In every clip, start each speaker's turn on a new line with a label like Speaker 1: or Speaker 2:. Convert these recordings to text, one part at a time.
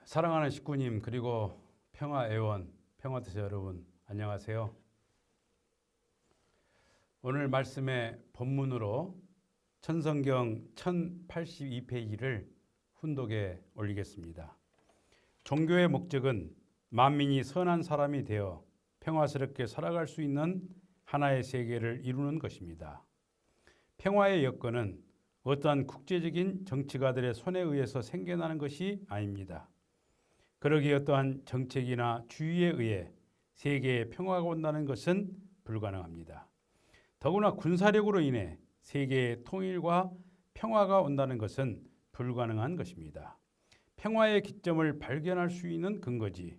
Speaker 1: 사랑하는 식구님 그리고 평화애원, 평화도시 여러분 안녕하세요. 오늘 말씀의 본문으로 천성경 1082페이지를 훈독에 올리겠습니다. 종교의 목적은 만민이 선한 사람이 되어 평화스럽게 살아갈 수 있는 하나의 세계를 이루는 것입니다. 평화의 여건은 어떠한 국제적인 정치가들의 손에 의해서 생겨나는 것이 아닙니다. 그러기에 어떠한 정책이나 주의에 의해 세계에 평화가 온다는 것은 불가능합니다. 더구나 군사력으로 인해 세계의 통일과 평화가 온다는 것은 불가능한 것입니다. 평화의 기점을 발견할 수 있는 근거지,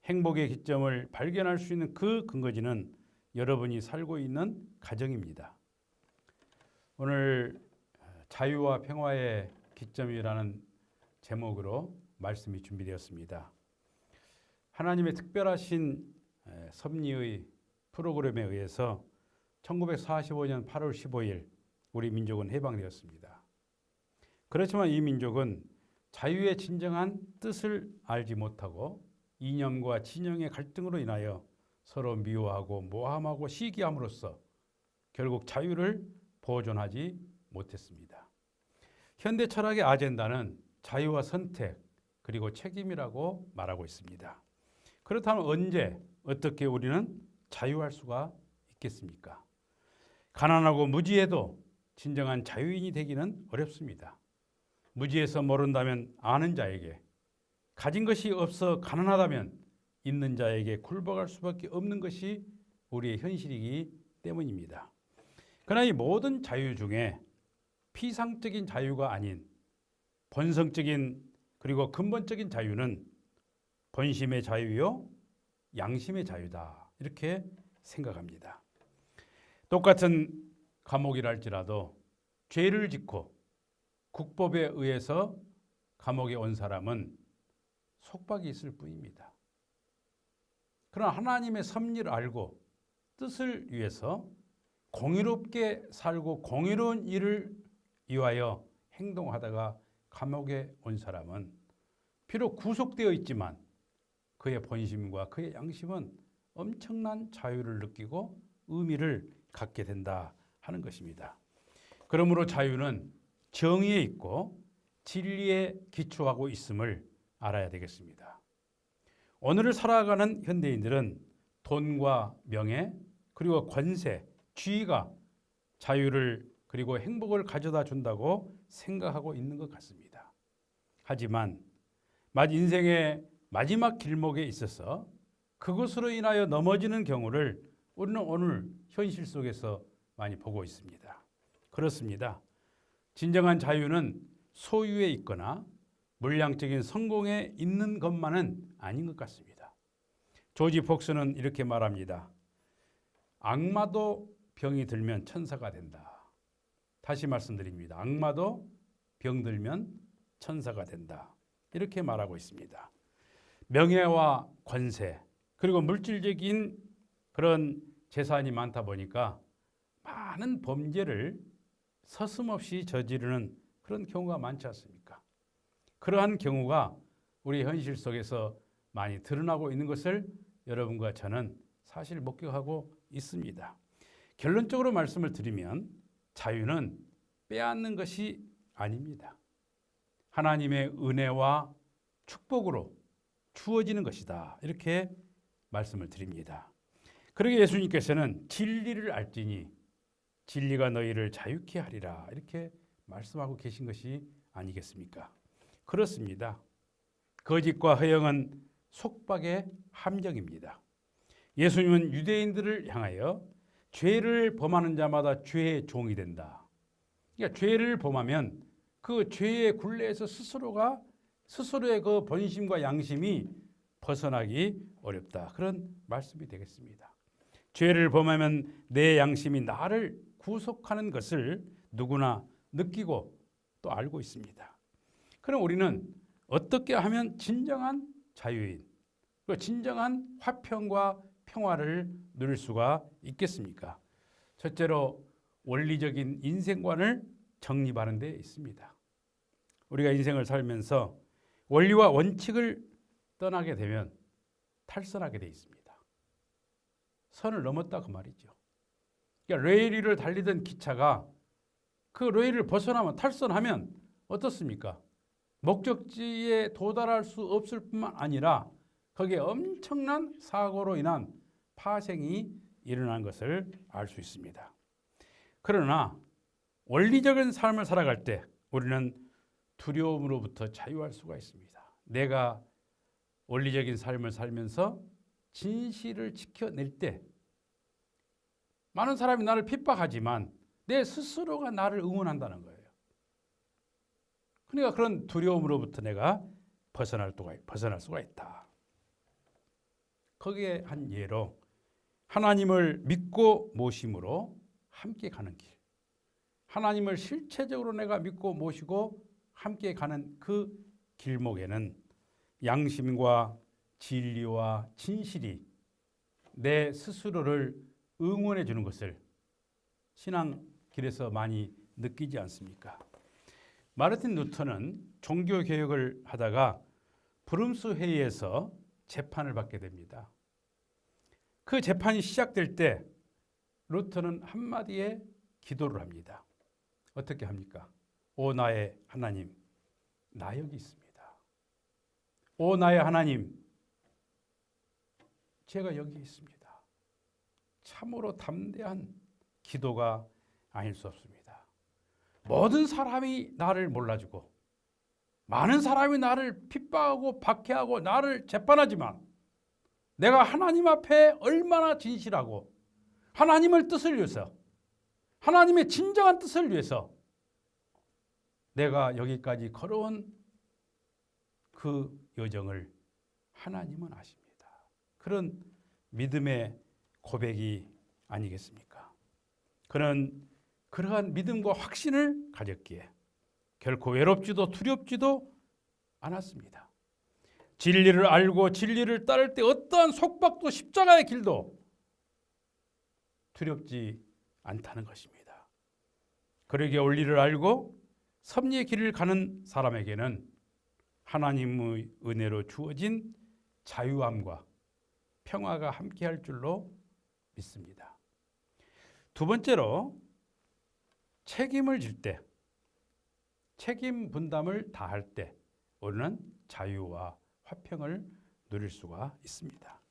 Speaker 1: 행복의 기점을 발견할 수 있는 그 근거지는 여러분이 살고 있는 가정입니다. 오늘 자유와 평화의 기점이라는 제목으로 말씀이 준비되었습니다. 하나님의 특별하신 섭리의 프로그램에 의해서 1945년 8월 15일 우리 민족은 해방되었습니다. 그렇지만 이 민족은 자유의 진정한 뜻을 알지 못하고 이념과 진영의 갈등으로 인하여 서로 미워하고 모함하고 시기함으로써 결국 자유를 보존하지 못했습니다. 현대 철학의 아젠다는 자유와 선택 그리고 책임이라고 말하고 있습니다. 그렇다면 언제 어떻게 우리는 자유할 수가 있겠습니까? 가난하고 무지해도 진정한 자유인이 되기는 어렵습니다. 무지해서 모른다면 아는 자에게, 가진 것이 없어 가난하다면 있는 자에게 굴복할 수밖에 없는 것이 우리의 현실이기 때문입니다. 그러나 이 모든 자유 중에 피상적인 자유가 아닌 본성적인 그리고 근본적인 자유는 본심의 자유요 양심의 자유다 이렇게 생각합니다. 똑같은 감옥이랄지라도 죄를 짓고 국법에 의해서 감옥에 온 사람은 속박이 있을 뿐입니다. 그러나 하나님의 섭리를 알고 뜻을 위해서 공의롭게 살고 공의로운 일을 위하여 행동하다가 감옥에 온 사람은 비록 구속되어 있지만 그의 본심과 그의 양심은 엄청난 자유를 느끼고 의미를 갖게 된다 하는 것입니다. 그러므로 자유는 정의에 있고 진리에 기초하고 있음을 알아야 되겠습니다. 오늘을 살아가는 현대인들은 돈과 명예 그리고 권세, 지위가 자유를 그리고 행복을 가져다 준다고 생각하고 있는 것 같습니다. 하지만 인생의 마지막 길목에 있어서 그것으로 인하여 넘어지는 경우를 우리는 오늘 현실 속에서 많이 보고 있습니다. 그렇습니다. 진정한 자유는 소유에 있거나 물량적인 성공에 있는 것만은 아닌 것 같습니다. 조지 폭스는 이렇게 말합니다. 악마도 병이 들면 천사가 된다. 다시 말씀드립니다. 악마도 병들면 천사가 된다. 이렇게 말하고 있습니다. 명예와 권세 그리고 물질적인 그런 재산이 많다 보니까 많은 범죄를 서슴없이 저지르는 그런 경우가 많지 않습니까? 그러한 경우가 우리 현실 속에서 많이 드러나고 있는 것을 여러분과 저는 사실 목격하고 있습니다. 결론적으로 말씀을 드리면 자유는 빼앗는 것이 아닙니다. 하나님의 은혜와 축복으로 주어지는 것이다. 이렇게 말씀을 드립니다. 그러게 예수님께서는 진리를 알지니 진리가 너희를 자유케 하리라. 이렇게 말씀하고 계신 것이 아니겠습니까? 그렇습니다. 거짓과 허영은 속박의 함정입니다. 예수님은 유대인들을 향하여 죄를 범하는 자마다 죄의 종이 된다. 그러니까 죄를 범하면 그 죄의 굴레에서 스스로의 그 본심과 양심이 벗어나기 어렵다. 그런 말씀이 되겠습니다. 죄를 범하면 내 양심이 나를 구속하는 것을 누구나 느끼고 또 알고 있습니다. 그럼 우리는 어떻게 하면 진정한 자유인, 진정한 화평과 평화를 누릴 수가 있겠습니까? 첫째로 원리적인 인생관을 정립하는 데 있습니다. 우리가 인생을 살면서 원리와 원칙을 떠나게 되면 탈선하게 돼 있습니다. 선을 넘었다 그 말이죠. 그러니까 레일 위를 달리던 기차가 그 레일을 벗어나면 탈선하면 어떻습니까? 목적지에 도달할 수 없을 뿐만 아니라 거기에 엄청난 사고로 인한 파생이 일어난 것을 알 수 있습니다. 그러나 원리적인 삶을 살아갈 때 우리는 두려움으로부터 자유할 수가 있습니다. 내가 원리적인 삶을 살면서 진실을 지켜낼 때 많은 사람이 나를 핍박하지만 내 스스로가 나를 응원한다는 거예요. 그러니까 그런 두려움으로부터 내가 벗어날 수가 있다. 거기에 한 예로 하나님을 믿고 모심으로 함께 가는 길, 하나님을 실체적으로 내가 믿고 모시고 함께 가는 그 길목에는 양심과 진리와 진실이 내 스스로를 응원해 주는 것을 신앙길에서 많이 느끼지 않습니까? 마르틴 루터는 종교개혁을 하다가 브룸스 회의에서 재판을 받게 됩니다. 그 재판이 시작될 때 루터는 한마디의 기도를 합니다. 어떻게 합니까? 오 나의 하나님, 나 여기 있습니다. 오 나의 하나님, 제가 여기 있습니다. 참으로 담대한 기도가 아닐 수 없습니다. 모든 사람이 나를 몰라주고 많은 사람이 나를 핍박하고 박해하고 나를 재판하지만 내가 하나님 앞에 얼마나 진실하고 하나님의 뜻을 위해서 하나님의 진정한 뜻을 위해서 내가 여기까지 걸어온 그 여정을 하나님은 아십니다. 그런 믿음의 고백이 아니겠습니까? 그는 그러한 믿음과 확신을 가졌기에 결코 외롭지도 두렵지도 않았습니다. 진리를 알고 진리를 따를 때 어떠한 속박도 십자가의 길도 두렵지 않다는 것입니다. 그러기에 원리를 알고 섭리의 길을 가는 사람에게는 하나님의 은혜로 주어진 자유함과 평화가 함께할 줄로 믿습니다. 두 번째로 책임을 질 때, 책임 분담을 다할 때 우리는 자유와 화평을 누릴 수가 있습니다.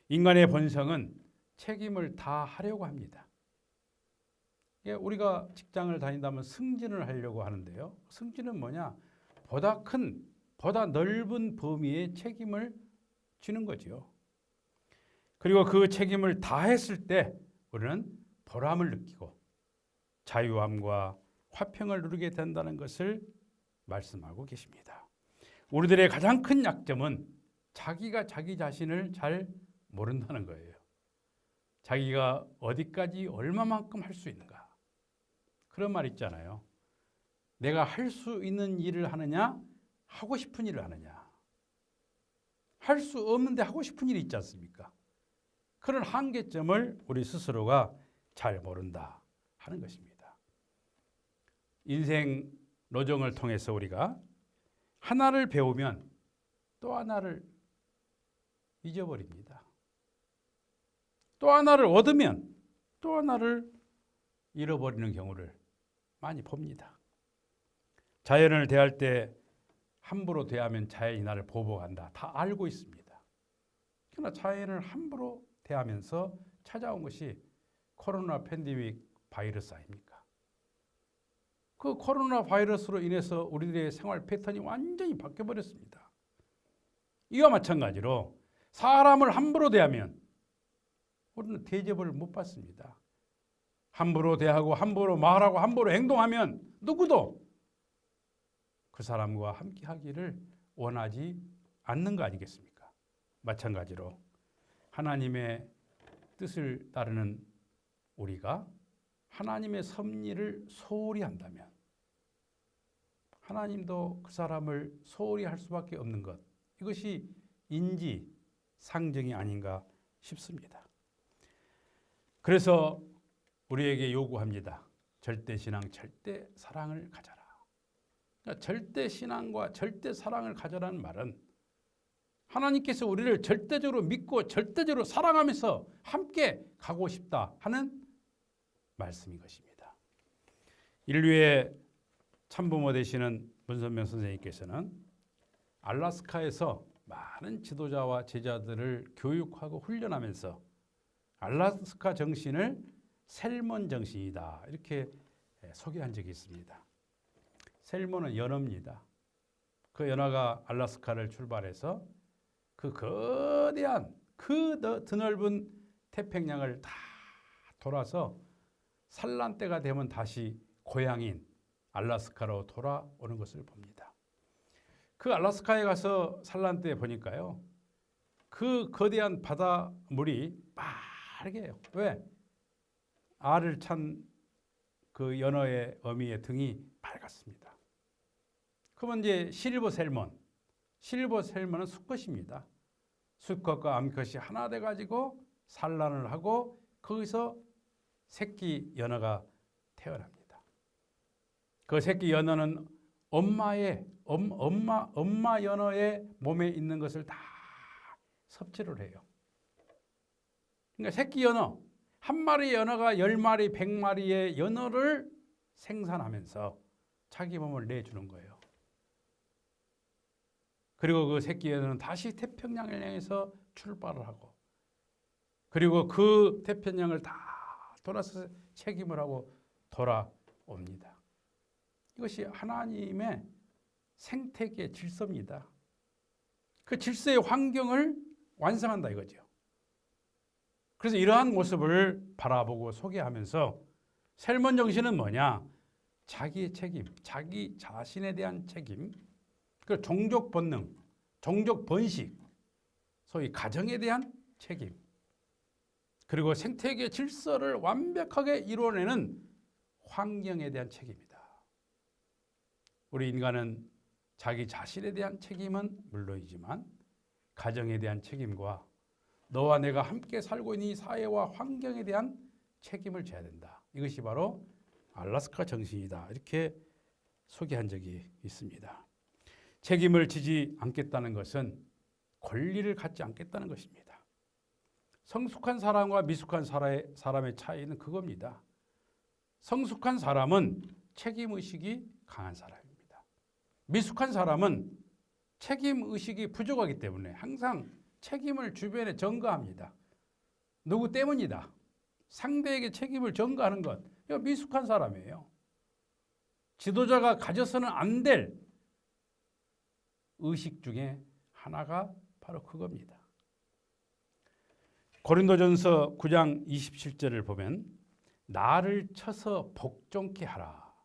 Speaker 1: 인간의 본성은 책임을 다 하려고 합니다. 우리가 직장을 다닌다면 승진을 하려고 하는데요. 승진은 뭐냐? 보다 큰, 보다 넓은 범위의 책임을 지는 거죠. 그리고 그 책임을 다했을 때 우리는 보람을 느끼고 자유함과 화평을 누리게 된다는 것을 말씀하고 계십니다. 우리들의 가장 큰 약점은 자기가 자기 자신을 잘 모른다는 거예요. 자기가 어디까지 얼마만큼 할 수 있는가. 그런 말 있잖아요. 내가 할 수 있는 일을 하느냐, 하고 싶은 일을 하느냐. 할 수 없는데 하고 싶은 일이 있지 않습니까? 그런 한계점을 우리 스스로가 잘 모른다 하는 것입니다. 인생 로정을 통해서 우리가 하나를 배우면 또 하나를 잊어버립니다. 또 하나를 얻으면 또 하나를 잃어버리는 경우를 많이 봅니다. 자연을 대할 때 함부로 대하면 자연이 나를 보복한다. 다 알고 있습니다. 그러나 자연을 함부로 대하면서 찾아온 것이 코로나 팬데믹 바이러스 아닙니까? 그 코로나 바이러스로 인해서 우리들의 생활 패턴이 완전히 바뀌어버렸습니다. 이와 마찬가지로 사람을 함부로 대하면 우리는 대접을 못 받습니다. 함부로 대하고 함부로 말하고 함부로 행동하면 누구도 그 사람과 함께 하기를 원하지 않는 거 아니겠습니까? 마찬가지로 하나님의 뜻을 따르는 우리가 하나님의 섭리를 소홀히 한다면 하나님도 그 사람을 소홀히 할 수밖에 없는 것, 이것이 인지 상정이 아닌가 싶습니다. 그래서 우리에게 요구합니다. 절대 신앙, 절대 사랑을 가져라. 그러니까 절대 신앙과 절대 사랑을 가져라는 말은 하나님께서 우리를 절대적으로 믿고 절대적으로 사랑하면서 함께 가고 싶다 하는 말씀인 것입니다. 인류의 참부모 되시는 문선명 선생님께서는 알래스카에서 많은 지도자와 제자들을 교육하고 훈련하면서 알래스카 정신을 셀몬 정신이다 이렇게 소개한 적이 있습니다. 셀몬은 연어입니다. 그 연어가 알래스카를 출발해서 그 거대한 그 드넓은 태평양을 다 돌아서 산란 때가 되면 다시 고향인 알래스카로 돌아오는 것을 봅니다. 그 알래스카에 가서 산란 때 보니까요, 그 거대한 바닷물이 빠르게 해요. 왜? 알을 찬 그 연어의 어미의 등이 밝았습니다. 그러면 이제 실버 셀몬은 수컷입니다. 수컷과 암컷이 하나 돼 가지고 산란을 하고 거기서 새끼 연어가 태어납니다. 그 새끼 연어는 엄마 연어의 몸에 있는 것을 다 섭취를 해요. 그러니까 새끼 연어, 한 마리 연어가 10마리, 100마리의 연어를 생산하면서 자기 몸을 내주는 거예요. 그리고 그 새끼 연어는 다시 태평양을 향해서 출발을 하고, 그리고 그 태평양을 다 돌아서 책임을 하고 돌아옵니다. 이것이 하나님의 생태계 질서입니다. 그 질서의 환경을 완성한다 이거죠. 그래서 이러한 모습을 바라보고 소개하면서 셀몬 정신은 뭐냐? 자기의 책임, 자기 자신에 대한 책임, 그 종족 본능, 종족 번식, 소위 가정에 대한 책임, 그리고 생태계 질서를 완벽하게 이루어내는 환경에 대한 책임이다. 우리 인간은 자기 자신에 대한 책임은 물론이지만 가정에 대한 책임과 너와 내가 함께 살고 있는 이 사회와 환경에 대한 책임을 져야 된다. 이것이 바로 알래스카 정신이다. 이렇게 소개한 적이 있습니다. 책임을 지지 않겠다는 것은 권리를 갖지 않겠다는 것입니다. 성숙한 사람과 미숙한 사람의 차이는 그겁니다. 성숙한 사람은 책임의식이 강한 사람입니다. 미숙한 사람은 책임의식이 부족하기 때문에 항상 책임을 주변에 전가합니다. 누구 때문이다. 상대에게 책임을 전가하는 것. 이거 미숙한 사람이에요. 지도자가 가져서는 안 될 의식 중에 하나가 바로 그겁니다. 고린도전서 9장 27절을 보면 나를 쳐서 복종케 하라.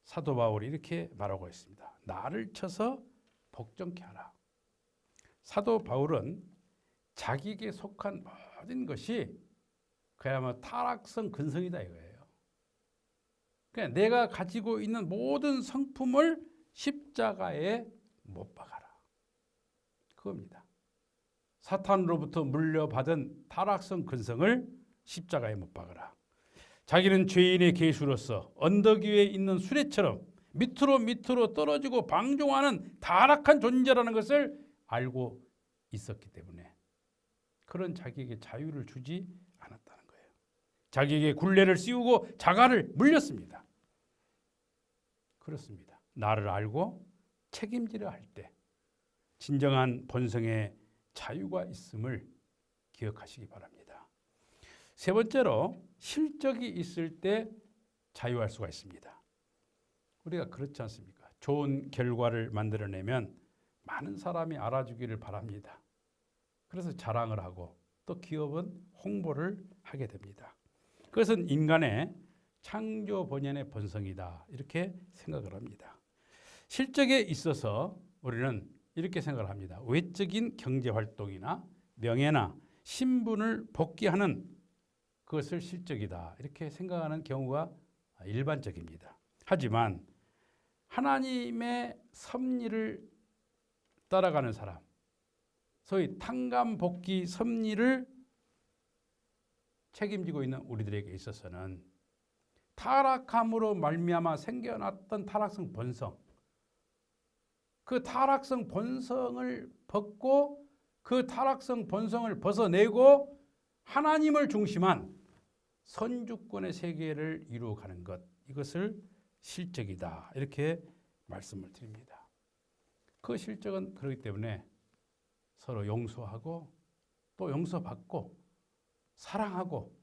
Speaker 1: 사도 바울이 이렇게 말하고 있습니다. 나를 쳐서 복종케 하라. 사도 바울은 자기에게 속한 모든 것이 그야말로 타락성 근성이다 이거예요. 그러니까 내가 가지고 있는 모든 성품을 십자가에 못 박아라. 그겁니다. 사탄으로부터 물려받은 타락성 근성을 십자가에 못 박아라. 자기는 죄인의 계수로서 언덕 위에 있는 수레처럼 밑으로 떨어지고 방종하는 타락한 존재라는 것을 알고 있었기 때문에 그런 자기에게 자유를 주지 않았다는 거예요. 자기에게 굴레를 씌우고 자갈을 물렸습니다. 그렇습니다. 나를 알고 책임지려 할 때 진정한 본성의 자유가 있음을 기억하시기 바랍니다. 세 번째로 실적이 있을 때 자유할 수가 있습니다. 우리가 그렇지 않습니까? 좋은 결과를 만들어내면 많은 사람이 알아주기를 바랍니다. 그래서 자랑을 하고 또 기업은 홍보를 하게 됩니다. 그것은 인간의 창조 본연의 본성이다. 이렇게 생각을 합니다. 실적에 있어서 우리는 이렇게 생각을 합니다. 외적인 경제활동이나 명예나 신분을 복귀하는 그것을 실적이다. 이렇게 생각하는 경우가 일반적입니다. 하지만 하나님의 섭리를 따라가는 사람, 소위 탕감복귀 섭리를 책임지고 있는 우리들에게 있어서는 타락함으로 말미암아 생겨났던 타락성 본성, 그 타락성 본성을 벗고 그 타락성 본성을 벗어내고 하나님을 중심한 선주권의 세계를 이루어가는 것, 이것을 실적이다, 이렇게 말씀을 드립니다. 그 실적은 그렇기 때문에 서로 용서하고 또 용서받고 사랑하고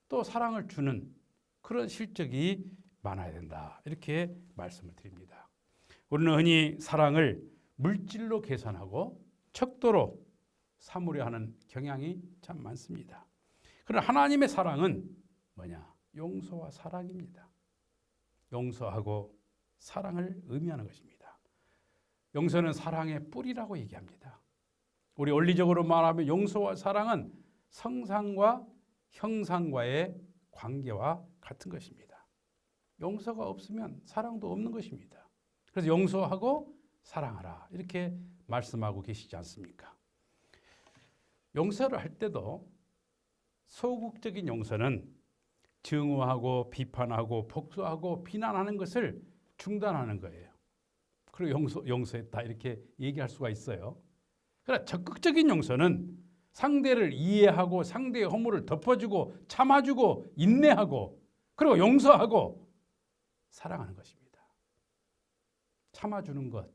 Speaker 1: 또 사랑을 주는 그런 실적이 많아야 된다, 이렇게 말씀을 드립니다. 우리는 흔히 사랑을 물질로 계산하고 척도로 삼으려 하는 경향이 참 많습니다. 그러나 하나님의 사랑은 뭐냐? 용서와 사랑입니다. 용서하고 사랑을 의미하는 것입니다. 용서는 사랑의 뿌리라고 얘기합니다. 우리 원리적으로 말하면 용서와 사랑은 성상과 형상과의 관계와 같은 것입니다. 용서가 없으면 사랑도 없는 것입니다. 그래서 용서하고 사랑하라, 이렇게 말씀하고 계시지 않습니까? 용서를 할 때도 소극적인 용서는 증오하고 비판하고 복수하고 비난하는 것을 중단하는 거예요. 그리고 용서했다, 이렇게 얘기할 수가 있어요. 그러나 적극적인 용서는 상대를 이해하고 상대의 허물을 덮어주고 참아주고 인내하고 그리고 용서하고 사랑하는 것입니다. 참아주는 것,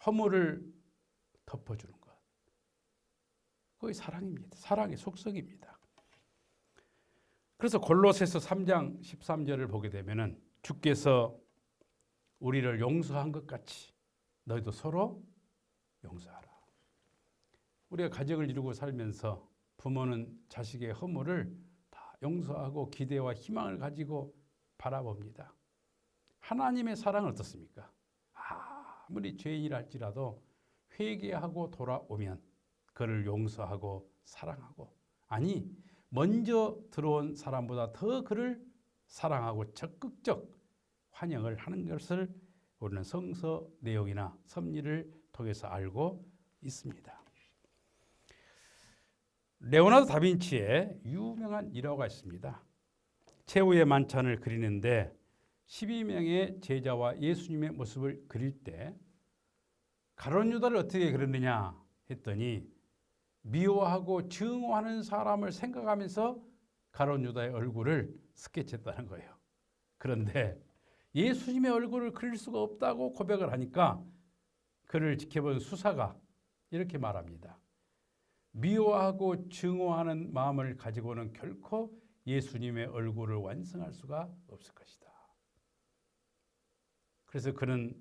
Speaker 1: 허물을 덮어주는 것, 그게 사랑입니다. 사랑의 속성입니다. 그래서 골로새서 3장 13절을 보게 되면은 주께서 우리를 용서한 것 같이 너희도 서로 용서하라. 우리가 가정을 이루고 살면서 부모는 자식의 허물을 다 용서하고 기대와 희망을 가지고 바라봅니다. 하나님의 사랑은 어떻습니까? 아무리 죄인이라 할지라도 회개하고 돌아오면 그를 용서하고 사랑하고, 아니 먼저 들어온 사람보다 더 그를 사랑하고 적극적 환영을 하는 것을 우리는 성서 내용이나 섭리를 통해서 알고 있습니다. 레오나르도 다빈치의 유명한 일화가 있습니다. 최후의 만찬을 그리는데 12명의 제자와 예수님의 모습을 그릴 때 가룟 유다를 어떻게 그렸느냐 했더니 미워하고 증오하는 사람을 생각하면서 가룟 유다의 얼굴을 스케치했다는 거예요. 그런데 예수님의 얼굴을 그릴 수가 없다고 고백을 하니까 그를 지켜본 수사가 이렇게 말합니다. 미워하고 증오하는 마음을 가지고는 결코 예수님의 얼굴을 완성할 수가 없을 것이다. 그래서 그는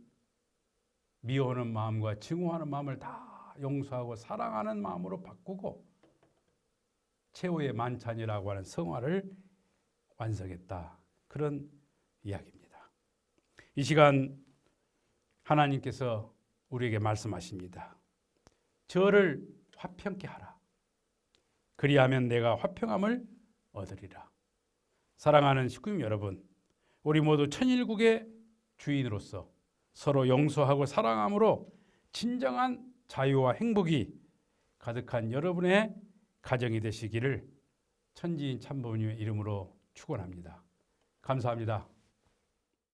Speaker 1: 미워하는 마음과 증오하는 마음을 다 용서하고 사랑하는 마음으로 바꾸고 최후의 만찬이라고 하는 성화를 완성했다. 그런 이야기입니다. 이 시간 하나님께서 우리에게 말씀하십니다. 저를 화평케 하라. 그리하면 내가 화평함을 얻으리라. 사랑하는 식구님 여러분, 우리 모두 천일국의 주인으로서 서로 용서하고 사랑함으로 진정한 자유와 행복이 가득한 여러분의 가정이 되시기를 천지인 참부모님의 이름으로 축원합니다. 감사합니다.